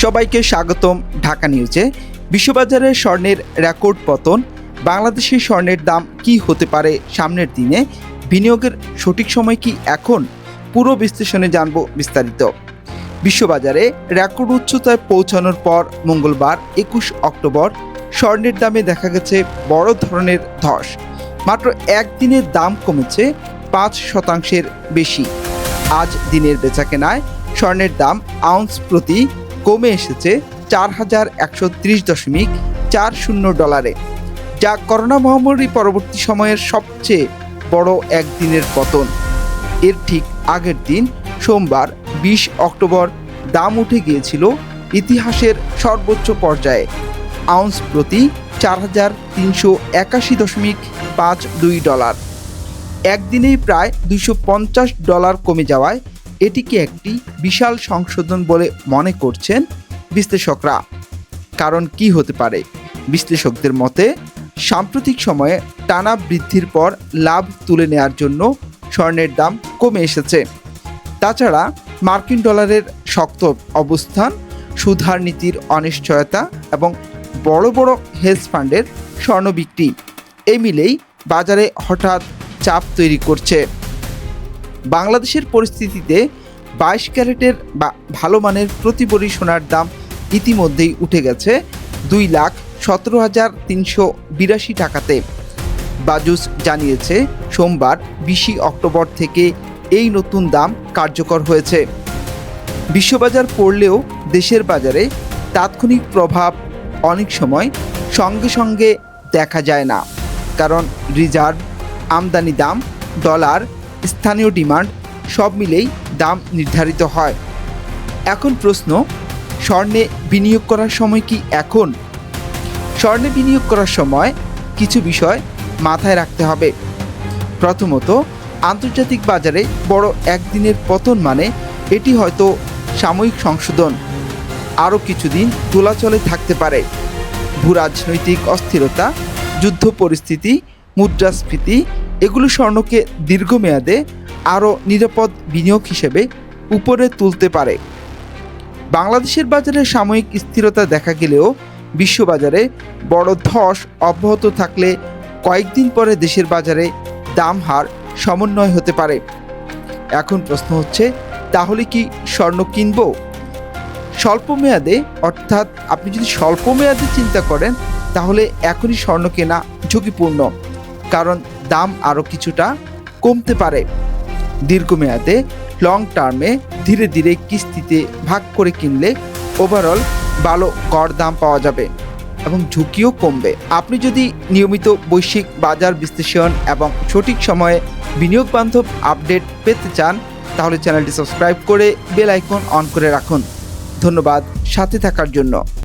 সবাইকে স্বাগতম ঢাকা নিউজে। বিশ্ববাজারে স্বর্ণের রেকর্ড পতন, বাংলাদেশের স্বর্ণের দাম কি হতে পারে সামনের দিনে, বিনিয়োগের সঠিক সময় কি এখন, পুরো বিশ্লেষণে জানব বিস্তারিত। বিশ্ববাজারে রেকর্ড উচ্চতায় পৌঁছানোর পর মঙ্গলবার 21 অক্টোবর স্বর্ণের দামে দেখা গেছে বড় ধরনের ধস। মাত্র একদিনে দাম কমেছে 5% বেশি। আজ দিনের বেচাকেনায় স্বর্ণের দাম আউন্স প্রতি কমে এসেছে 4130.40 ডলারে, যা করোনা মহামারী পরবর্তী সময়ের সবচেয়ে বড় একদিনের পতন। এর ঠিক আগের দিন সোমবার 20 অক্টোবর দাম উঠে গিয়েছিল ইতিহাসের সর্বোচ্চ পর্যায়ে, আউন্স প্রতি 4381.52 ডলার। একদিনেই প্রায় $250 কমে যাওয়ায় এটিকে একটি বিশাল সংশোধন বলে মনে করছেন বিশ্লেষকরা। কারণ কি হতে পারে? বিশ্লেষকদের মতে সাম্প্রতিক সময়ে টানা বৃদ্ধির পর লাভ তুলে নেওয়ার জন্য স্বর্ণের দাম কমে এসেছে। তাছাড়া মার্কিন ডলারের শক্ত অবস্থান, সুদহার নীতির অনিশ্চয়তা এবং বড় বড় হেজ ফান্ডের স্বর্ণ বিক্রি, এই মিলেই বাজারে হঠাৎ চাপ তৈরি করছে। বাংলাদেশের পরিস্থিতিতে 22 ক্যারেটের বা ভালো মানের প্রতি ভরি সোনার দাম ইতিমধ্যেই উঠে গেছে 2,17,382 টাকাতে। বাজুস জানিয়েছে সোমবার 20 অক্টোবর থেকে এই নতুন দাম কার্যকর হয়েছে। বিশ্ববাজার পড়লেও দেশের বাজারে তাৎক্ষণিক প্রভাব অনেক সময় সঙ্গে সঙ্গে দেখা যায় না, কারণ রিজার্ভ, আমদানি দাম, ডলার, স্থানীয় ডিমান্ড সব মিলেই দাম নির্ধারিত হয়। এখন প্রশ্ন, স্বর্ণে বিনিয়োগ করার সময় কি এখন? স্বর্ণে বিনিয়োগ করার সময় কিছু বিষয় মাথায় রাখতে হবে। প্রথমত, আন্তর্জাতিক বাজারে বড় একদিনের পতন মানে এটি হয়তো সাময়িক সংশোধন, আরও কিছুদিন দোলাচলে থাকতে পারে। ভূরাজনৈতিক অস্থিরতা, যুদ্ধ পরিস্থিতি, মুদ্রাস্ফীতি এগুলো স্বর্ণকে দীর্ঘমেয়াদে আরও নিরাপদ বিনিয়োগ হিসেবে উপরে তুলতে পারে। বাংলাদেশের বাজারে সাময়িক স্থিরতা দেখা গেলেও বিশ্ববাজারে বড় ধস অব্যাহত থাকলে কয়েকদিন পরে দেশের বাজারে দাম হার সমন্বয় হতে পারে। এখন প্রশ্ন হচ্ছে, তাহলে কি স্বর্ণ কিনব? স্বল্প মেয়াদে, অর্থাৎ আপনি যদি স্বল্প মেয়াদে চিন্তা করেন তাহলে এখনই স্বর্ণ কেনা ঝুঁকিপূর্ণ, কারণ দাম আরও কিছুটা কমতে পারে। দীর্ঘমেয়াদে, লং টার্মে ধীরে ধীরে কিস্তিতে ভাগ করে কিনলে ওভারঅল ভালো গড় দাম পাওয়া যাবে এবং ঝুঁকিও কমবে। আপনি যদি নিয়মিত বৈশ্বিক বাজার বিশ্লেষণ এবং সঠিক সময়ে বিনিয়োগ বান্ধব আপডেট পেতে চান তাহলে চ্যানেলটি সাবস্ক্রাইব করে বেল আইকন অন করে রাখুন। ধন্যবাদ সাথে থাকার জন্য।